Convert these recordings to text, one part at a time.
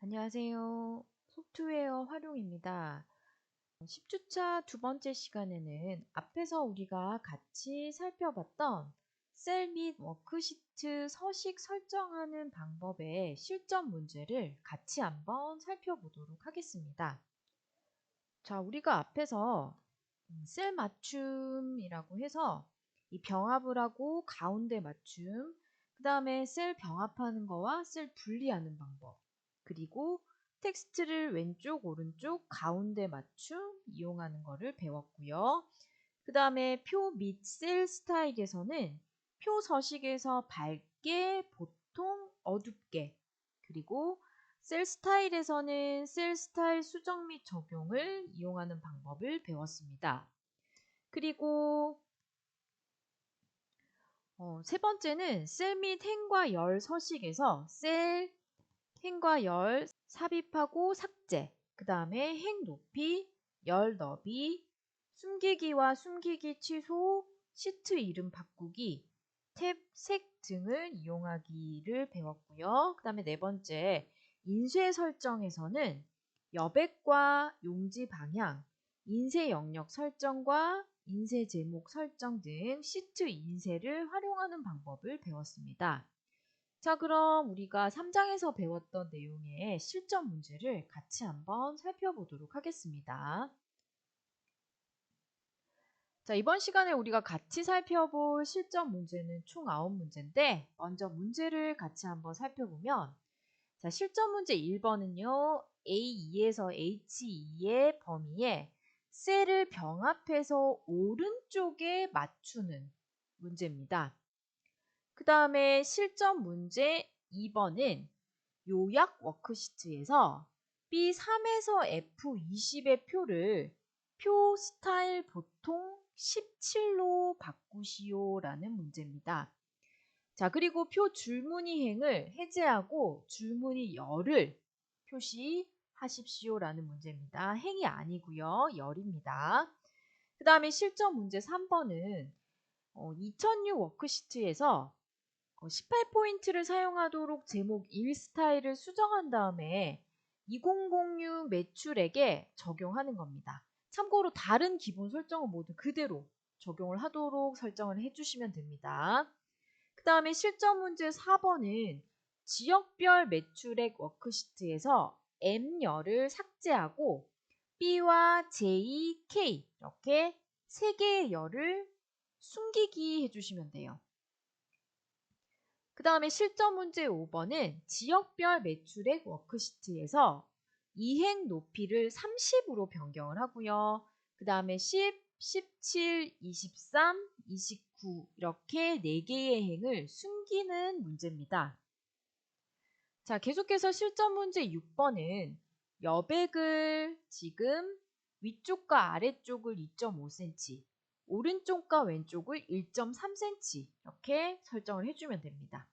안녕하세요. 소프트웨어 활용입니다. 10주차 두 번째 시간에는 앞에서 우리가 같이 살펴봤던 셀 및 워크시트 서식 설정하는 방법의 실전 문제를 같이 한번 살펴보도록 하겠습니다. 자, 우리가 앞에서 셀 맞춤이라고 해서 이 병합을 하고 가운데 맞춤, 그 다음에 셀 병합하는 거와 셀 분리하는 방법, 그리고 텍스트를 왼쪽, 오른쪽, 가운데 맞춤 이용하는 거를 배웠고요. 그 다음에 표 및 셀 스타일에서는 표 서식에서 밝게, 보통, 어둡게, 그리고 셀 스타일에서는 셀 스타일 수정 및 적용을 이용하는 방법을 배웠습니다. 그리고 세 번째는 셀 및 행과 열 서식에서 셀, 행과 열 삽입하고 삭제, 그 다음에 행 높이, 열 너비, 숨기기와 숨기기 취소, 시트 이름 바꾸기, 탭 색 등을 이용하기를 배웠고요. 그 다음에 네 번째, 인쇄 설정에서는 여백과 용지 방향, 인쇄 영역 설정과 인쇄 제목 설정 등 시트 인쇄를 활용하는 방법을 배웠습니다. 자, 그럼 우리가 3장에서 배웠던 내용의 실전 문제를 같이 한번 살펴보도록 하겠습니다. 자, 이번 시간에 우리가 같이 살펴볼 실전 문제는 총 9문제인데 먼저 문제를 같이 한번 살펴보면 자, 실전 문제 1번은요. A2에서 H2의 범위에 셀을 병합해서 오른쪽에 맞추는 문제입니다. 그 다음에 실전 문제 2번은 요약 워크시트에서 B3에서 F20의 표를 표 스타일 보통 17로 바꾸시오 라는 문제입니다. 자, 그리고 표 줄무늬행을 해제하고 줄무늬 열을 표시하십시오 라는 문제입니다. 행이 아니고요. 열입니다. 그 다음에 실전 문제 3번은 2006 워크시트에서 18포인트를 사용하도록 제목 1 스타일을 수정한 다음에 2006 매출액에 적용하는 겁니다. 참고로 다른 기본 설정은 모두 그대로 적용을 하도록 설정을 해주시면 됩니다. 그 다음에 실전 문제 4번은 지역별 매출액 워크시트에서 M열을 삭제하고 B와 J, K 이렇게 3개의 열을 숨기기 해주시면 돼요. 그 다음에 실전 문제 5번은 지역별 매출액 워크시트에서 이행 높이를 30으로 변경을 하고요. 그 다음에 10, 17, 23, 29 이렇게 4개의 행을 숨기는 문제입니다. 자, 계속해서 실전 문제 6번은 여백을 지금 위쪽과 아래쪽을 2.5cm, 오른쪽과 왼쪽을 1.3cm 이렇게 설정을 해주면 됩니다.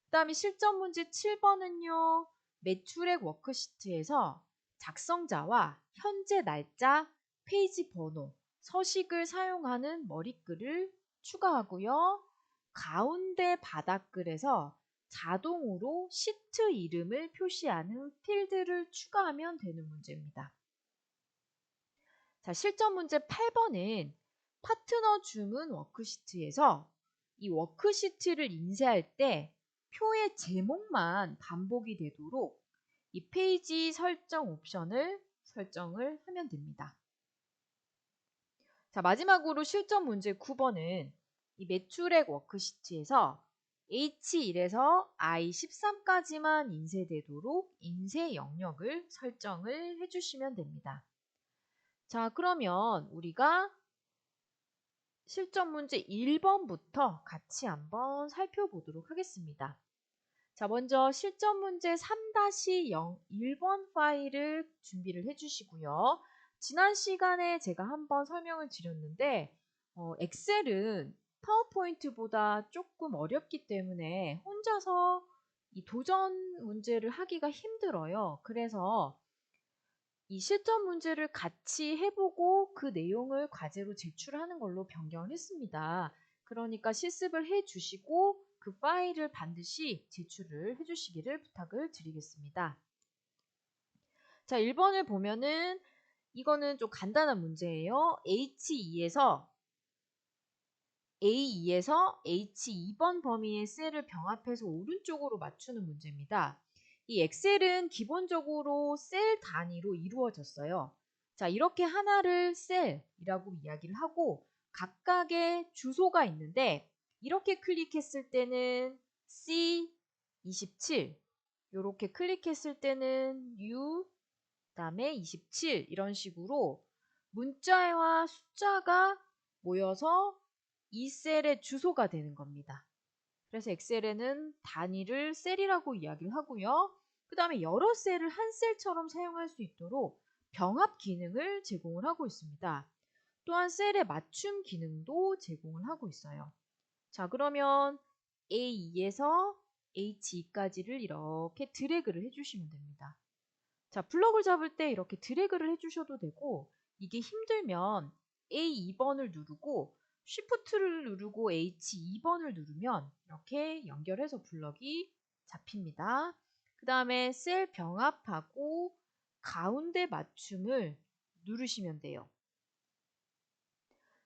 그 다음에 실전 문제 7번은요. 매출액 워크시트에서 작성자와 현재 날짜, 페이지 번호, 서식을 사용하는 머리글을 추가하고요. 가운데 바닥글에서 자동으로 시트 이름을 표시하는 필드를 추가하면 되는 문제입니다. 자, 실전 문제 8번은 파트너 주문 워크시트에서 이 워크시트를 인쇄할 때 표의 제목만 반복이 되도록 이 페이지 설정 옵션을 설정을 하면 됩니다. 자, 마지막으로 실전 문제 9번은 이 매출액 워크시트에서 H1에서 I13까지만 인쇄되도록 인쇄 영역을 설정을 해주시면 됩니다. 자, 그러면 우리가 실전 문제 1번부터 같이 한번 살펴보도록 하겠습니다. 자, 먼저 실전 문제 3-0 1번 파일을 준비를 해주시고요. 지난 시간에 제가 한번 설명을 드렸는데 엑셀은 파워포인트보다 조금 어렵기 때문에 혼자서 이 도전 문제를 하기가 힘들어요. 그래서 이 실전 문제를 같이 해보고 그 내용을 과제로 제출하는 걸로 변경을 했습니다. 그러니까 실습을 해주시고 그 파일을 반드시 제출을 해주시기를 부탁을 드리겠습니다. 자, 1번을 보면은 이거는 좀 간단한 문제예요. A2에서 H2번 범위의 셀을 병합해서 오른쪽으로 맞추는 문제입니다. 이 엑셀은 기본적으로 셀 단위로 이루어졌어요. 자, 이렇게 하나를 셀이라고 이야기를 하고 각각의 주소가 있는데 이렇게 클릭했을 때는 C27, 이렇게 클릭했을 때는 U, 그다음에 27 이런 식으로 문자와 숫자가 모여서 이 셀의 주소가 되는 겁니다. 그래서 엑셀에는 단위를 셀이라고 이야기를 하고요. 그 다음에 여러 셀을 한 셀처럼 사용할 수 있도록 병합 기능을 제공을 하고 있습니다. 또한 셀의 맞춤 기능도 제공을 하고 있어요. 자, 그러면 A2에서 H2까지를 이렇게 드래그를 해주시면 됩니다. 자, 블럭을 잡을 때 이렇게 드래그를 해주셔도 되고, 이게 힘들면 A2번을 누르고 Shift를 누르고 H2번을 누르면 이렇게 연결해서 블럭이 잡힙니다. 그 다음에 셀 병합하고 가운데 맞춤을 누르시면 돼요.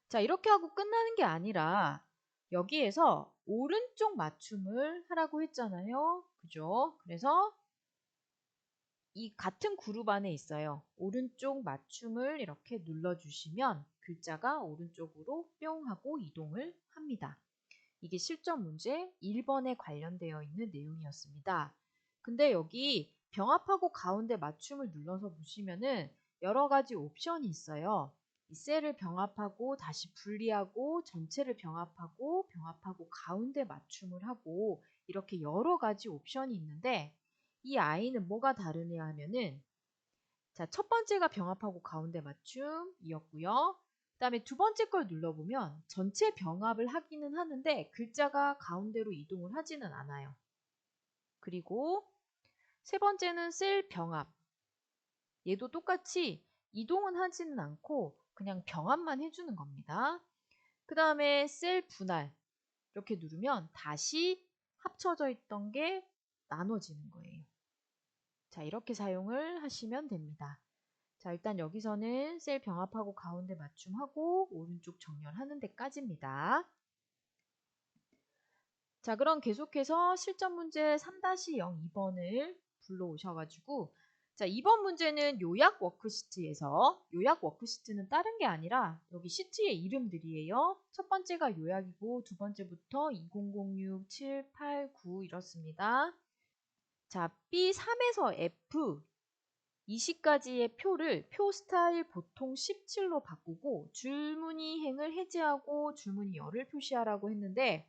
자, 이렇게 하고 끝나는 게 아니라 여기에서 오른쪽 맞춤을 하라고 했잖아요. 그죠? 그래서 이 같은 그룹 안에 있어요. 오른쪽 맞춤을 이렇게 눌러주시면 글자가 오른쪽으로 뿅 하고 이동을 합니다. 이게 실전 문제 1번에 관련되어 있는 내용이었습니다. 근데 여기 병합하고 가운데 맞춤을 눌러서 보시면은 여러 가지 옵션이 있어요. 이 셀을 병합하고 다시 분리하고 전체를 병합하고 가운데 맞춤을 하고 이렇게 여러 가지 옵션이 있는데 이 아이는 뭐가 다르냐 하면은 자, 첫 번째가 병합하고 가운데 맞춤이었고요. 그 다음에 두 번째 걸 눌러보면 전체 병합을 하기는 하는데 글자가 가운데로 이동을 하지는 않아요. 그리고 세 번째는 셀 병합. 얘도 똑같이 이동은 하지는 않고 그냥 병합만 해주는 겁니다. 그 다음에 셀 분할. 이렇게 누르면 다시 합쳐져 있던 게 나눠지는 거예요. 자, 이렇게 사용을 하시면 됩니다. 자, 일단 여기서는 셀 병합하고 가운데 맞춤하고 오른쪽 정렬하는 데까지입니다. 자, 그럼 계속해서 실전 문제 3-02번을 불러오셔가지고 자, 2번 문제는 요약 워크시트에서 요약 워크시트는 다른 게 아니라 여기 시트의 이름들이에요. 첫 번째가 요약이고 두 번째부터 2006, 7, 8, 9 이렇습니다. 자, B3에서 F 20가지의 표를 표 스타일 보통 17로 바꾸고 줄무늬행을 해제하고 줄무늬 열을 표시하라고 했는데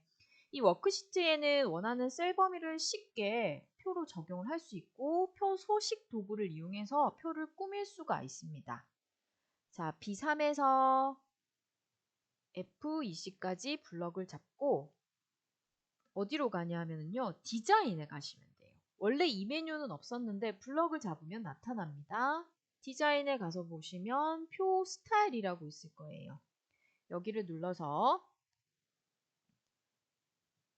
이 워크시트에는 원하는 셀 범위를 쉽게 표로 적용을 할 수 있고 표 소식 도구를 이용해서 표를 꾸밀 수가 있습니다. 자, B3에서 F20까지 블럭을 잡고 어디로 가냐 하면요. 디자인에 가시면 돼요. 원래 이 메뉴는 없었는데 블럭을 잡으면 나타납니다. 디자인에 가서 보시면 표 스타일이라고 있을 거예요. 여기를 눌러서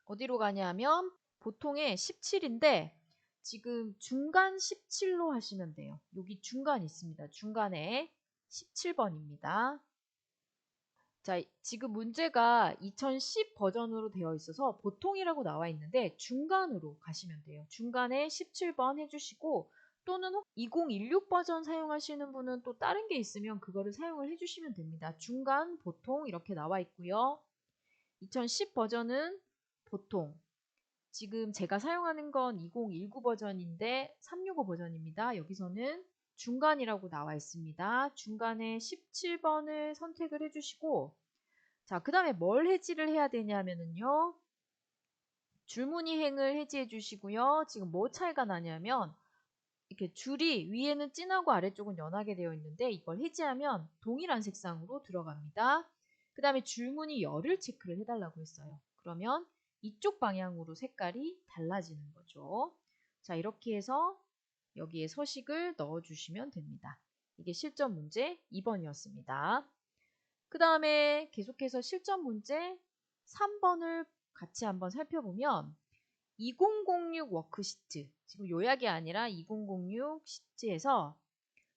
어디로 가냐 하면 보통의 17인데 지금 중간 17로 하시면 돼요. 여기 중간 있습니다. 중간에 17번입니다. 자, 지금 문제가 2010 버전으로 되어 있어서 보통이라고 나와 있는데 중간으로 가시면 돼요. 중간에 17번 해주시고 또는 2016 버전 사용하시는 분은 또 다른 게 있으면 그거를 사용을 해주시면 됩니다. 중간, 보통 이렇게 나와 있고요. 2010 버전은 보통, 지금 제가 사용하는 건 2019 버전인데 365 버전입니다. 여기서는 중간이라고 나와 있습니다. 중간에 17번을 선택을 해주시고 자, 그 다음에 뭘 해지를 해야 되냐면요. 줄무늬행을 해지해 주시고요. 지금 뭐 차이가 나냐면 이렇게 줄이 위에는 진하고 아래쪽은 연하게 되어 있는데 이걸 해지하면 동일한 색상으로 들어갑니다. 그 다음에 줄무늬 열을 체크를 해달라고 했어요. 그러면 이쪽 방향으로 색깔이 달라지는 거죠. 자, 이렇게 해서 여기에 서식을 넣어주시면 됩니다. 이게 실전 문제 2번이었습니다. 그 다음에 계속해서 실전 문제 3번을 같이 한번 살펴보면 2006 워크시트, 지금 요약이 아니라 2006 시트에서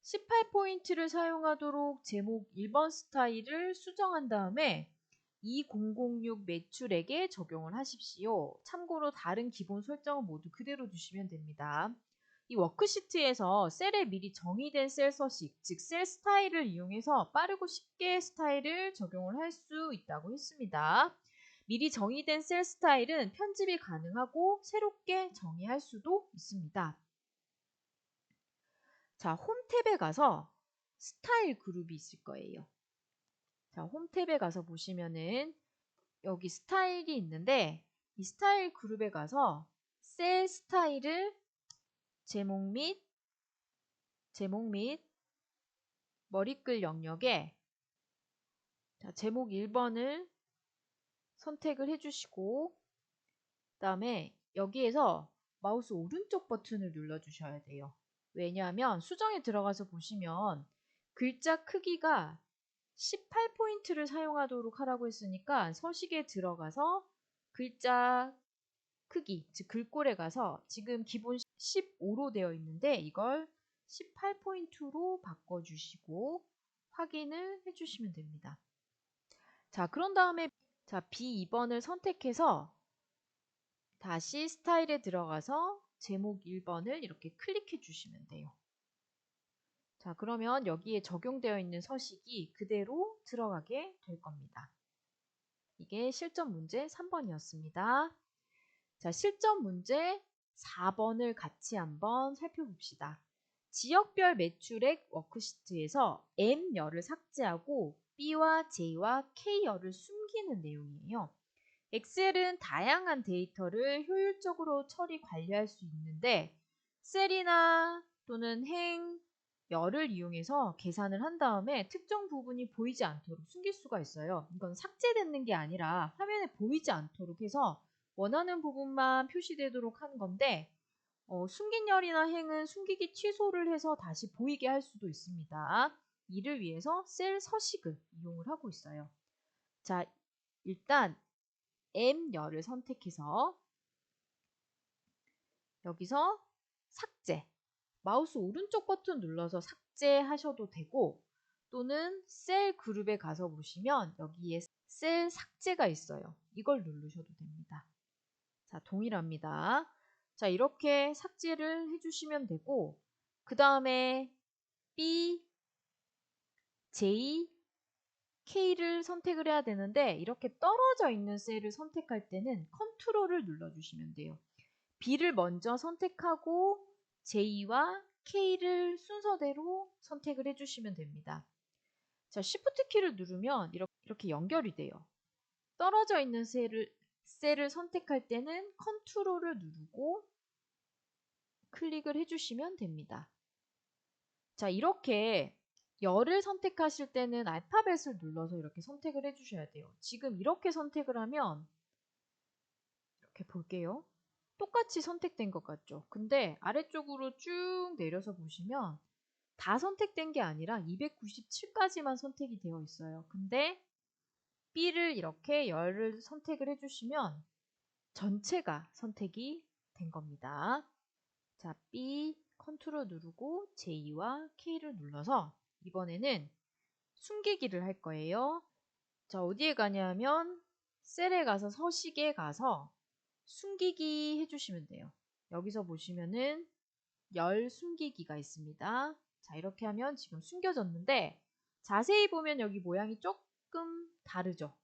18포인트를 사용하도록 제목 1번 스타일을 수정한 다음에 2006 매출액에 적용을 하십시오. 참고로 다른 기본 설정은 모두 그대로 두시면 됩니다. 이 워크시트에서 셀에 미리 정의된 셀 서식, 즉 셀 스타일을 이용해서 빠르고 쉽게 스타일을 적용을 할 수 있다고 했습니다. 미리 정의된 셀 스타일은 편집이 가능하고 새롭게 정의할 수도 있습니다. 자, 홈 탭에 가서 스타일 그룹이 있을 거예요. 자, 홈 탭에 가서 보시면은 여기 스타일이 있는데 이 스타일 그룹에 가서 셀 스타일을 제목 및 머리글 영역에 자, 제목 1번을 선택을 해주시고 그 다음에 여기에서 마우스 오른쪽 버튼을 눌러주셔야 돼요. 왜냐하면 수정에 들어가서 보시면 글자 크기가 18포인트를 사용하도록 하라고 했으니까 서식에 들어가서 글자 크기, 즉 글꼴에 가서 지금 기본 15로 되어 있는데 이걸 18포인트로 바꿔주시고 확인을 해주시면 됩니다. 자, 그런 다음에 자, B2번을 선택해서 다시 스타일에 들어가서 제목 1번을 이렇게 클릭해 주시면 돼요. 자, 그러면 여기에 적용되어 있는 서식이 그대로 들어가게 될 겁니다. 이게 실전 문제 3번이었습니다. 자, 실전 문제 4번을 같이 한번 살펴봅시다. 지역별 매출액 워크시트에서 M열을 삭제하고 B와 J와 K열을 숨기는 내용이에요. 엑셀은 다양한 데이터를 효율적으로 처리 관리할 수 있는데 셀이나 또는 행, 열을 이용해서 계산을 한 다음에 특정 부분이 보이지 않도록 숨길 수가 있어요. 이건 삭제되는 게 아니라 화면에 보이지 않도록 해서 원하는 부분만 표시되도록 하는 건데 숨긴 열이나 행은 숨기기 취소를 해서 다시 보이게 할 수도 있습니다. 이를 위해서 셀 서식을 이용을 하고 있어요. 자, 일단 M열을 선택해서 여기서 삭제, 마우스 오른쪽 버튼 눌러서 삭제하셔도 되고 또는 셀 그룹에 가서 보시면 여기에 셀 삭제가 있어요. 이걸 누르셔도 됩니다. 자, 동일합니다. 자, 이렇게 삭제를 해주시면 되고 그 다음에 B, J, K를 선택을 해야 되는데 이렇게 떨어져 있는 셀을 선택할 때는 컨트롤을 눌러주시면 돼요. B를 먼저 선택하고 J와 K를 순서대로 선택을 해주시면 됩니다. 자, Shift 키를 누르면 이렇게 연결이 돼요. 떨어져 있는 셀을 선택할 때는 컨트롤을 누르고 클릭을 해주시면 됩니다. 자, 이렇게 열을 선택하실 때는 알파벳을 눌러서 이렇게 선택을 해주셔야 돼요. 지금 이렇게 선택을 하면 이렇게 볼게요. 똑같이 선택된 것 같죠? 근데 아래쪽으로 쭉 내려서 보시면 다 선택된 게 아니라 297까지만 선택이 되어 있어요. 근데 B를 이렇게 열을 선택을 해주시면 전체가 선택이 된 겁니다. 자, B 컨트롤 누르고 J와 K를 눌러서 이번에는 숨기기를 할 거예요. 자, 어디에 가냐면 셀에 가서 서식에 가서 숨기기 해주시면 돼요. 여기서 보시면은 열 숨기기가 있습니다. 자, 이렇게 하면 지금 숨겨졌는데 자세히 보면 여기 모양이 조금 다르죠.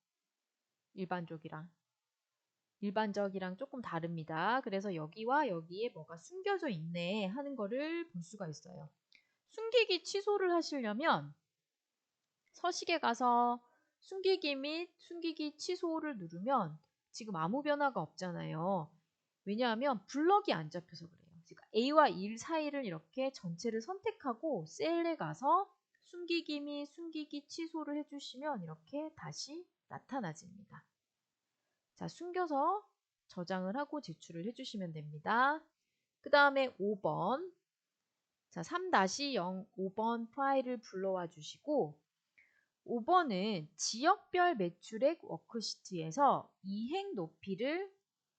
일반적이랑 조금 다릅니다. 그래서 여기와 여기에 뭐가 숨겨져 있네 하는 거를 볼 수가 있어요. 숨기기 취소를 하시려면 서식에 가서 숨기기 및 숨기기 취소를 누르면 지금 아무 변화가 없잖아요. 왜냐하면 블럭이 안 잡혀서 그래요. 그러니까 A와 1 사이를 이렇게 전체를 선택하고 셀에 가서 숨기기 및 숨기기 취소를 해주시면 이렇게 다시 나타나집니다. 자, 숨겨서 저장을 하고 제출을 해주시면 됩니다. 그 다음에 5번. 자, 3-0 5번 파일을 불러와 주시고 5번은 지역별 매출액 워크시트에서 이행 높이를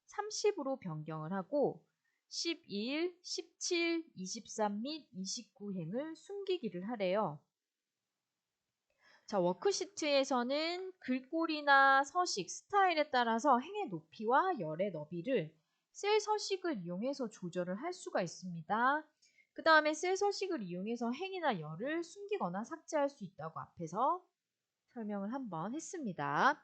30으로 변경을 하고 11, 17, 23 및 29행을 숨기기를 하래요. 자, 워크시트에서는 글꼴이나 서식, 스타일에 따라서 행의 높이와 열의 너비를 셀 서식을 이용해서 조절을 할 수가 있습니다. 그 다음에 셀 서식을 이용해서 행이나 열을 숨기거나 삭제할 수 있다고 앞에서 설명을 한번 했습니다.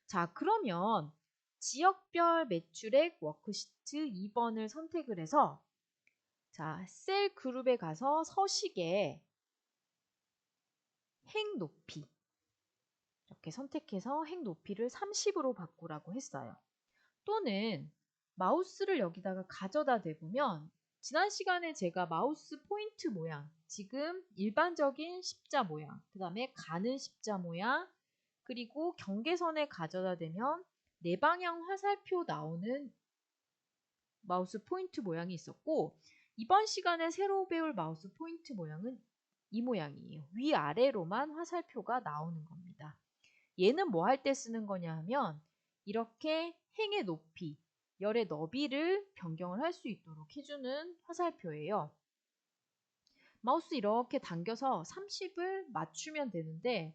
자, 그러면 지역별 매출액 워크시트 2번을 선택을 해서 자, 셀 그룹에 가서 서식에 행 높이 이렇게 선택해서 행 높이를 30으로 바꾸라고 했어요. 또는 마우스를 여기다가 가져다 대보면 지난 시간에 제가 마우스 포인트 모양, 지금 일반적인 십자 모양, 그 다음에 가는 십자 모양, 그리고 경계선에 가져다 대면 네 방향 화살표 나오는 마우스 포인트 모양이 있었고, 이번 시간에 새로 배울 마우스 포인트 모양은 이 모양이에요. 위아래로만 화살표가 나오는 겁니다. 얘는 뭐 할 때 쓰는 거냐 하면 이렇게 행의 높이, 열의 너비를 변경을 할 수 있도록 해주는 화살표예요. 마우스 이렇게 당겨서 30을 맞추면 되는데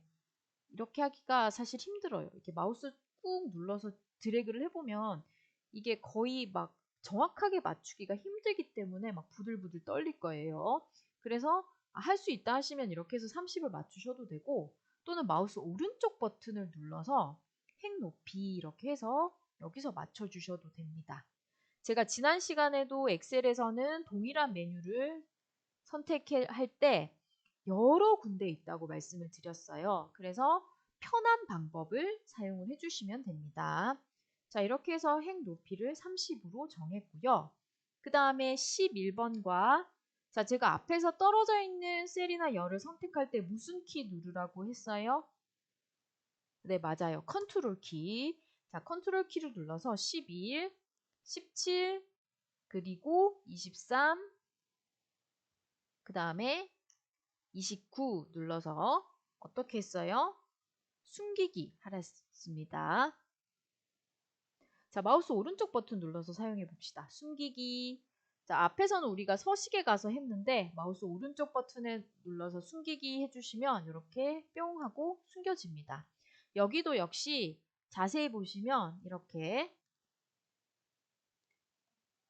이렇게 하기가 사실 힘들어요. 이렇게 마우스 꾹 눌러서 드래그를 해보면 이게 거의 막 정확하게 맞추기가 힘들기 때문에 막 부들부들 떨릴 거예요. 그래서 할 수 있다 하시면 이렇게 해서 30을 맞추셔도 되고, 또는 마우스 오른쪽 버튼을 눌러서 행 높이 이렇게 해서 여기서 맞춰주셔도 됩니다. 제가 지난 시간에도 엑셀에서는 동일한 메뉴를 선택할 때 여러 군데 있다고 말씀을 드렸어요. 그래서 편한 방법을 사용을 해주시면 됩니다. 자, 이렇게 해서 행 높이를 30으로 정했고요. 그 다음에 11번과 자, 제가 앞에서 떨어져 있는 셀이나 열을 선택할 때 무슨 키 누르라고 했어요? 네, 맞아요. 컨트롤 키. 자, 컨트롤 키를 눌러서 11, 17, 그리고 23, 그 다음에 29 눌러서 어떻게 했어요? 숨기기 하랬습니다. 자, 마우스 오른쪽 버튼 눌러서 사용해 봅시다. 숨기기. 자, 앞에서는 우리가 서식에 가서 했는데 마우스 오른쪽 버튼에 눌러서 숨기기 해주시면 이렇게 뿅 하고 숨겨집니다. 여기도 역시 자세히 보시면 이렇게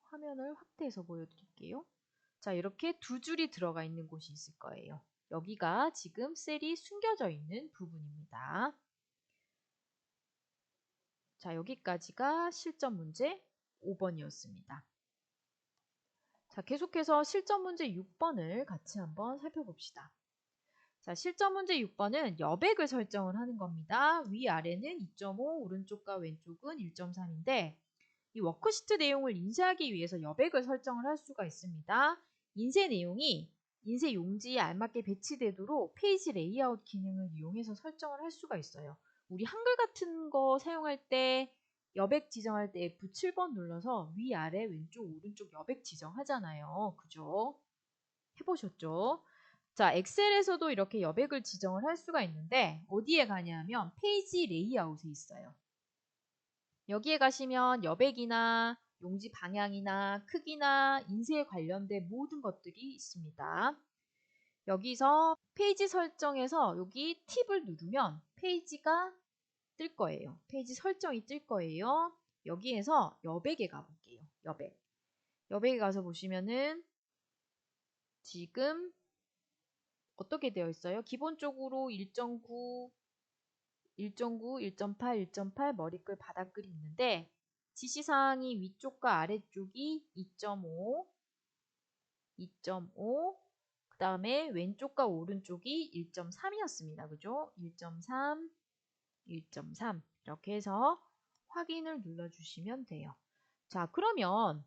화면을 확대해서 보여드릴게요. 자, 이렇게 두 줄이 들어가 있는 곳이 있을 거예요. 여기가 지금 셀이 숨겨져 있는 부분입니다. 자, 여기까지가 실전 문제 5번이었습니다. 자, 계속해서 실전 문제 6번을 같이 한번 살펴봅시다. 자, 실전 문제 6번은 여백을 설정을 하는 겁니다. 위아래는 2.5, 오른쪽과 왼쪽은 1.3인데 이 워크시트 내용을 인쇄하기 위해서 여백을 설정을 할 수가 있습니다. 인쇄 내용이 인쇄 용지에 알맞게 배치되도록 페이지 레이아웃 기능을 이용해서 설정을 할 수가 있어요. 우리 한글 같은 거 사용할 때 여백 지정할 때 F7번 눌러서 위아래 왼쪽 오른쪽 여백 지정하잖아요. 그죠? 해보셨죠? 자, 엑셀에서도 이렇게 여백을 지정을 할 수가 있는데 어디에 가냐면 페이지 레이아웃에 있어요. 여기에 가시면 여백이나 용지 방향이나 크기나 인쇄에 관련된 모든 것들이 있습니다. 여기서 페이지 설정에서 여기 팁을 누르면 페이지가 뜰 거예요. 페이지 설정이 뜰 거예요. 여기에서 여백에 가볼게요. 여백. 여백에 가서 보시면은 지금 어떻게 되어 있어요? 기본적으로 1.9, 1.9, 1.8, 1.8 머리글 바닥글이 있는데 지시사항이 위쪽과 아래쪽이 2.5, 2.5, 그 다음에 왼쪽과 오른쪽이 1.3이었습니다. 그죠? 1.3, 1.3 이렇게 해서 확인을 눌러주시면 돼요. 자, 그러면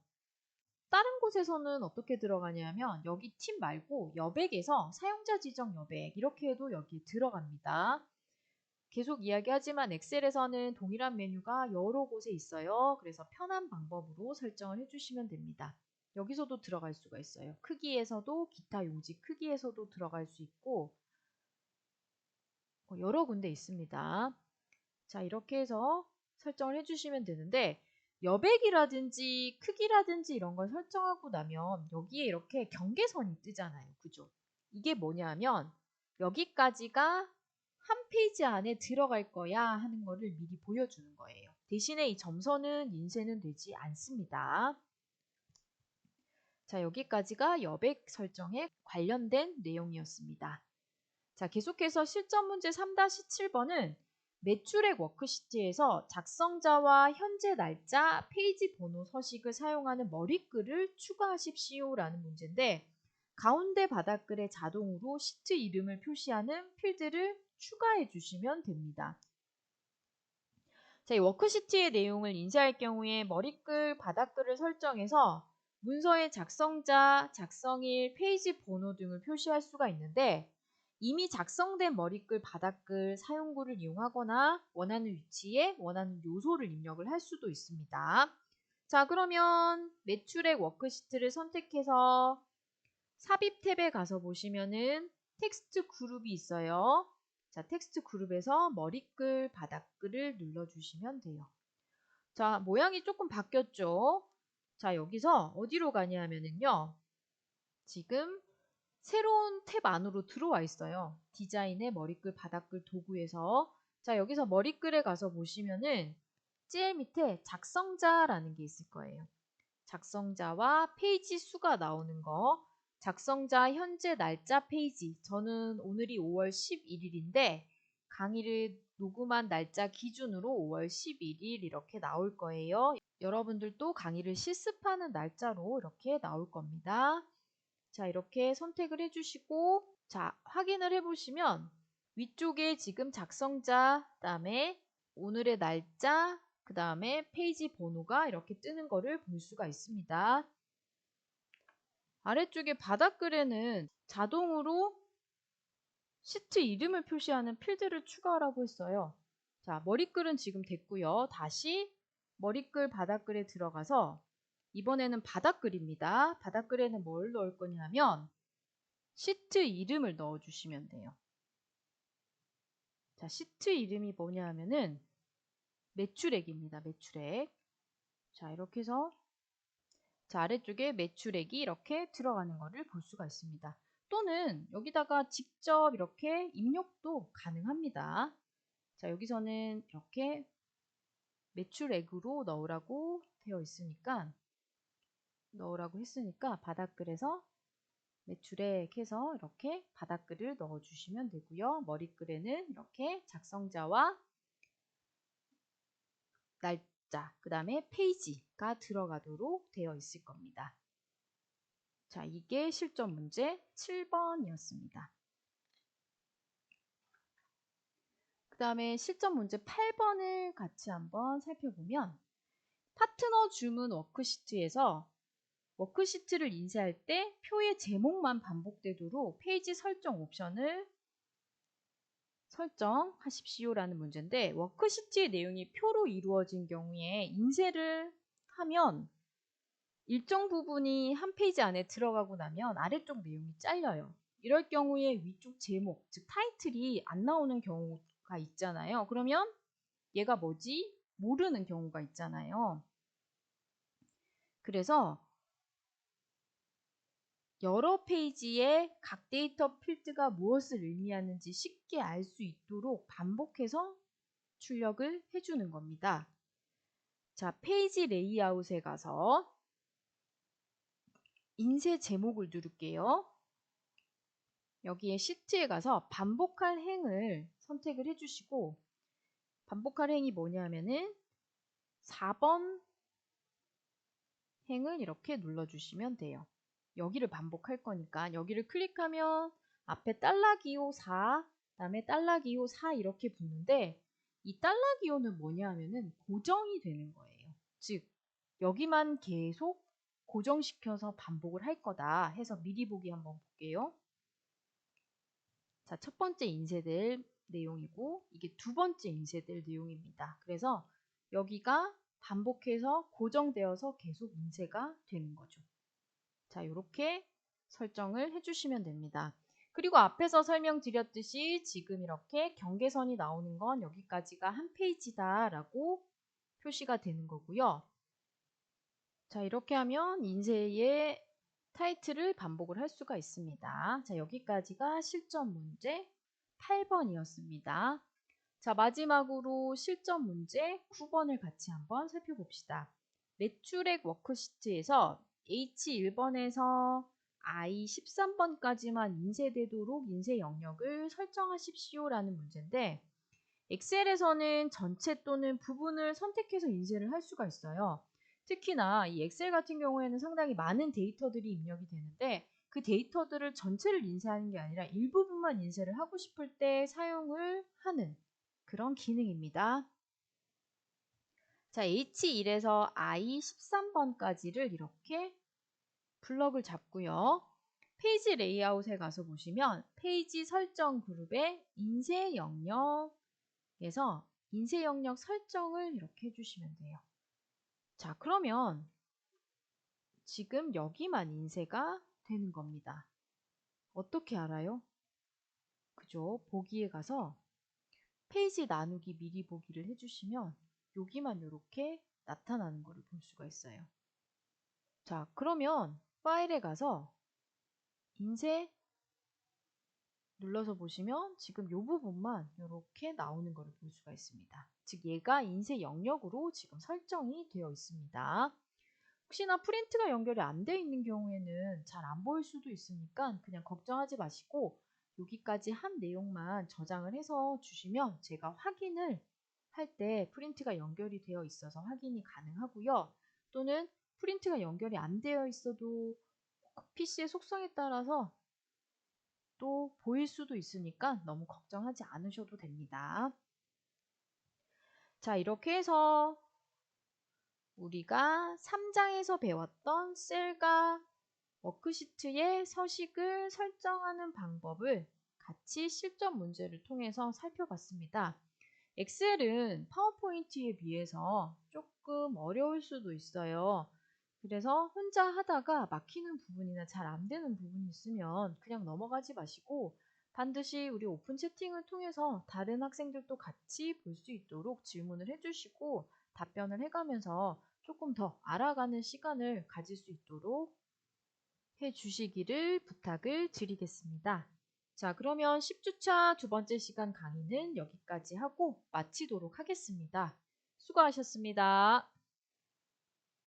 다른 곳에서는 어떻게 들어가냐면 여기 팁 말고 여백에서 사용자 지정 여백 이렇게 해도 여기 들어갑니다. 계속 이야기하지만 엑셀에서는 동일한 메뉴가 여러 곳에 있어요. 그래서 편한 방법으로 설정을 해주시면 됩니다. 여기서도 들어갈 수가 있어요. 크기에서도 기타 용지 크기에서도 들어갈 수 있고 여러 군데 있습니다. 자, 이렇게 해서 설정을 해주시면 되는데 여백이라든지 크기라든지 이런 걸 설정하고 나면 여기에 이렇게 경계선이 뜨잖아요. 그죠? 이게 뭐냐면 여기까지가 한 페이지 안에 들어갈 거야 하는 거를 미리 보여주는 거예요. 대신에 이 점선은 인쇄는 되지 않습니다. 자, 여기까지가 여백 설정에 관련된 내용이었습니다. 자, 계속해서 실전 문제 3-7번은 매출액 워크시트에서 작성자와 현재 날짜, 페이지 번호 서식을 사용하는 머리글을 추가하십시오라는 문제인데 가운데 바닥글에 자동으로 시트 이름을 표시하는 필드를 추가해 주시면 됩니다. 자, 이 워크시트의 내용을 인쇄할 경우에 머리글, 바닥글을 설정해서 문서의 작성자, 작성일, 페이지 번호 등을 표시할 수가 있는데 이미 작성된 머리글, 바닥글, 사용구를 이용하거나 원하는 위치에 원하는 요소를 입력을 할 수도 있습니다. 자, 그러면 매출액 워크시트를 선택해서 삽입 탭에 가서 보시면은 텍스트 그룹이 있어요. 자, 텍스트 그룹에서 머리글, 바닥글을 눌러주시면 돼요. 자, 모양이 조금 바뀌었죠? 자, 여기서 어디로 가냐 하면은요. 지금 새로운 탭 안으로 들어와 있어요. 디자인의 머리글, 바닥글 도구에서. 자, 여기서 머리글에 가서 보시면은 제일 밑에 작성자라는 게 있을 거예요. 작성자와 페이지 수가 나오는 거. 작성자 현재 날짜 페이지. 저는 오늘이 5월 11일인데 강의를 녹음한 날짜 기준으로 5월 11일 이렇게 나올 거예요. 여러분들도 강의를 실습하는 날짜로 이렇게 나올 겁니다. 자, 이렇게 선택을 해주시고 자, 확인을 해보시면 위쪽에 지금 작성자, 그 다음에 오늘의 날짜, 그 다음에 페이지 번호가 이렇게 뜨는 거를 볼 수가 있습니다. 아래쪽에 바닥글에는 자동으로 시트 이름을 표시하는 필드를 추가하라고 했어요. 자, 머리글은 지금 됐고요. 다시 머리글 바닥글에 들어가서 이번에는 바닥글입니다. 바닥글에는 뭘 넣을 거냐면 시트 이름을 넣어주시면 돼요. 자, 시트 이름이 뭐냐 하면은 매출액입니다. 매출액. 자, 이렇게 해서 자, 아래쪽에 매출액이 이렇게 들어가는 것을 볼 수가 있습니다. 또는 여기다가 직접 이렇게 입력도 가능합니다. 자, 여기서는 이렇게 매출액으로 넣으라고 되어 있으니까 넣으라고 했으니까 바닥글에서 매출액 해서 이렇게 바닥글을 넣어주시면 되고요. 머리글에는 이렇게 작성자와 날짜, 그 다음에 페이지가 들어가도록 되어 있을 겁니다. 자, 이게 실전 문제 7번이었습니다. 그 다음에 실전 문제 8번을 같이 한번 살펴보면 파트너 주문 워크시트에서 워크시트를 인쇄할 때 표의 제목만 반복되도록 페이지 설정 옵션을 설정하십시오라는 문제인데 워크시트의 내용이 표로 이루어진 경우에 인쇄를 하면 일정 부분이 한 페이지 안에 들어가고 나면 아래쪽 내용이 잘려요. 이럴 경우에 위쪽 제목, 즉 타이틀이 안 나오는 경우가 있잖아요. 그러면 얘가 뭐지? 모르는 경우가 있잖아요. 그래서 여러 페이지에 각 데이터 필드가 무엇을 의미하는지 쉽게 알 수 있도록 반복해서 출력을 해주는 겁니다. 자, 페이지 레이아웃에 가서 인쇄 제목을 누를게요. 여기에 시트에 가서 반복할 행을 선택을 해주시고 반복할 행이 뭐냐면은 4번 행을 이렇게 눌러주시면 돼요. 여기를 반복할 거니까 여기를 클릭하면 앞에 달러 기호 4, 그다음에 달러 기호 4 이렇게 붙는데 이 달러 기호는 뭐냐 하면은 고정이 되는 거예요. 즉 여기만 계속 고정시켜서 반복을 할 거다 해서 미리 보기 한번 볼게요. 자, 첫 번째 인쇄될 내용이고 이게 두 번째 인쇄될 내용입니다. 그래서 여기가 반복해서 고정되어서 계속 인쇄가 되는 거죠. 자, 이렇게 설정을 해주시면 됩니다. 그리고 앞에서 설명드렸듯이 지금 이렇게 경계선이 나오는 건 여기까지가 한 페이지다 라고 표시가 되는 거고요. 자, 이렇게 하면 인쇄의 타이틀을 반복을 할 수가 있습니다. 자, 여기까지가 실전 문제 8번이었습니다. 자, 마지막으로 실전 문제 9번을 같이 한번 살펴봅시다. 매출액 워크시트에서 H1번에서 I13번까지만 인쇄되도록 인쇄 영역을 설정하십시오라는 문제인데, 엑셀에서는 전체 또는 부분을 선택해서 인쇄를 할 수가 있어요. 특히나 이 엑셀 같은 경우에는 상당히 많은 데이터들이 입력이 되는데, 그 데이터들을 전체를 인쇄하는 게 아니라 일부분만 인쇄를 하고 싶을 때 사용을 하는 그런 기능입니다. 자, H1에서 I13번까지를 이렇게 블럭을 잡고요. 페이지 레이아웃에 가서 보시면 페이지 설정 그룹의 인쇄 영역에서 인쇄 영역 설정을 이렇게 해주시면 돼요. 자, 그러면 지금 여기만 인쇄가 되는 겁니다. 어떻게 알아요? 그죠? 보기에 가서 페이지 나누기 미리 보기를 해주시면 여기만 이렇게 나타나는 것을 볼 수가 있어요. 자, 그러면 파일에 가서 인쇄 눌러서 보시면 지금 이 부분만 이렇게 나오는 것을 볼 수가 있습니다. 즉 얘가 인쇄 영역으로 지금 설정이 되어 있습니다. 혹시나 프린트가 연결이 안 되어 있는 경우에는 잘 안 보일 수도 있으니까 그냥 걱정하지 마시고 여기까지 한 내용만 저장을 해서 주시면 제가 확인을 할 때 프린트가 연결이 되어 있어서 확인이 가능하고요. 또는 프린트가 연결이 안 되어 있어도 PC의 속성에 따라서 또 보일 수도 있으니까 너무 걱정하지 않으셔도 됩니다. 자, 이렇게 해서 우리가 3장에서 배웠던 셀과 워크시트의 서식을 설정하는 방법을 같이 실전 문제를 통해서 살펴봤습니다. 엑셀은 파워포인트에 비해서 조금 어려울 수도 있어요. 그래서 혼자 하다가 막히는 부분이나 잘 안 되는 부분이 있으면 그냥 넘어가지 마시고 반드시 우리 오픈 채팅을 통해서 다른 학생들도 같이 볼 수 있도록 질문을 해주시고 답변을 해가면서 조금 더 알아가는 시간을 가질 수 있도록 해주시기를 부탁을 드리겠습니다. 자, 그러면 10주차 두 번째 시간 강의는 여기까지 하고 마치도록 하겠습니다. 수고하셨습니다.